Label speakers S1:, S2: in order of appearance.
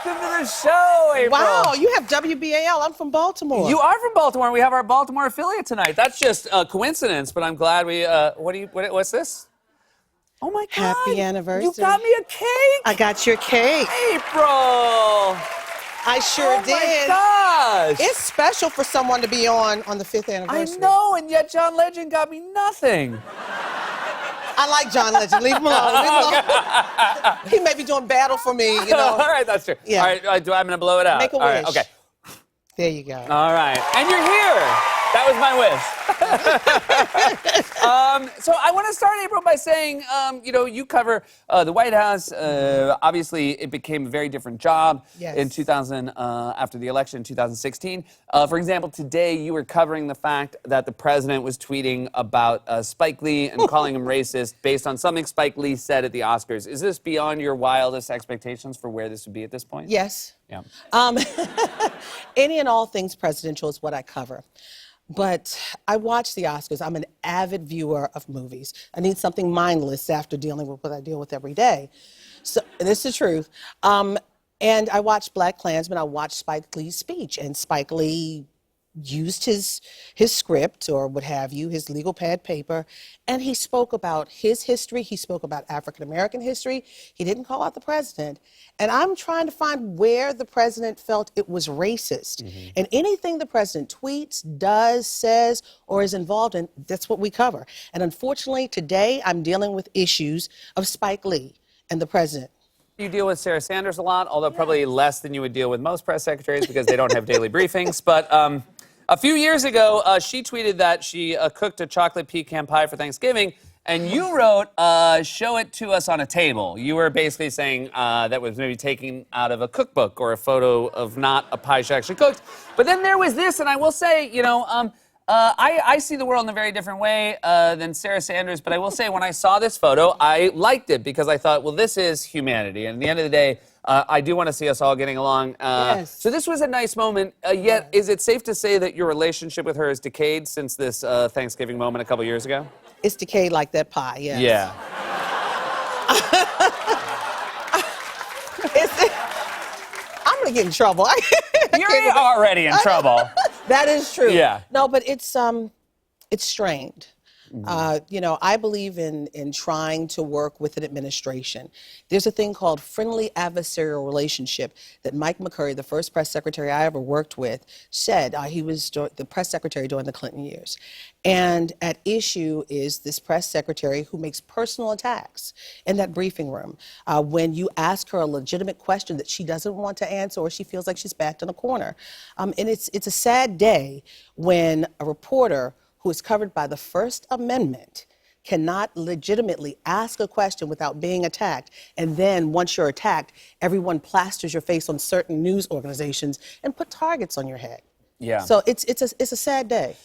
S1: Welcome to the show, April.
S2: Wow, you have WBAL. I'm from Baltimore.
S1: You are from Baltimore, and we have our Baltimore affiliate tonight. That's just a coincidence, but I'm glad we. What's this? Oh my God!
S2: Happy anniversary.
S1: You got me a cake.
S2: I got your cake.
S1: April.
S2: I sure did.
S1: Oh my gosh!
S2: It's special for someone to be on the 5th anniversary.
S1: I know, and yet John Legend got me nothing.
S2: I like John Legend. Leave him alone. Leave him alone. He may be doing battle for me, you know.
S1: All right, that's true.
S2: Yeah.
S1: All right, I'm going to blow it out.
S2: Make a
S1: All right,
S2: wish.
S1: okay.
S2: There you go.
S1: All right, and you're here. That was my wish. So I want to start, April, by saying, you cover the White House. Obviously, it became a very different job in 2000 after the election in 2016. For example, today you were covering the fact that the president was tweeting about Spike Lee and calling him racist based on something Spike Lee said at the Oscars. Is this beyond your wildest expectations for where this would be at this point?
S2: Yes.
S1: Yeah.
S2: Any and all things presidential is what I cover. But I watch the Oscars. I'm an avid viewer of movies. I need something mindless after dealing with what I deal with every day. So, and this is the truth. And I watched BlacKkKlansman. I watched Spike Lee's speech. And Spike Lee used his script or what have you, his legal pad paper, and he spoke about his history. He spoke about African-American history. He didn't call out the president. And I'm trying to find where the president felt it was racist. Mm-hmm. And anything the president tweets, does, says, or is involved in, that's what we cover. And unfortunately, today, I'm dealing with issues of Spike Lee and the president.
S1: You deal with Sarah Sanders a lot, although probably less than you would deal with most press secretaries because they don't have daily briefings. But a few years ago, she tweeted that she cooked a chocolate pecan pie for Thanksgiving, and you wrote, show it to us on a table. You were basically saying that was maybe taken out of a cookbook or a photo of not a pie she actually cooked. But then there was this, and I will say, I see the world in a very different way than Sarah Sanders, but I will say when I saw this photo, I liked it because I thought, well, this is humanity. And at the end of the day, I do want to see us all getting along.
S2: Yes.
S1: So this was a nice moment, yet is it safe to say that your relationship with her has decayed since this Thanksgiving moment a couple years ago?
S2: It's decayed like that pie, yes.
S1: Yeah.
S2: I'm going to get in trouble.
S1: You're already in trouble.
S2: That is true.
S1: Yeah.
S2: No, but it's strained. Mm-hmm. I believe in trying to work with an administration. There's a thing called friendly adversarial relationship that Mike McCurry, the first press secretary I ever worked with, said. He was the press secretary during the Clinton years. And at issue is this press secretary who makes personal attacks in that briefing room. When you ask her a legitimate question that she doesn't want to answer or she feels like she's backed in a corner. And it's a sad day when a reporter who is covered by the First Amendment cannot legitimately ask a question without being attacked. And then once you're attacked, everyone plasters your face on certain news organizations and put targets on your head.
S1: Yeah.
S2: So it's a sad day.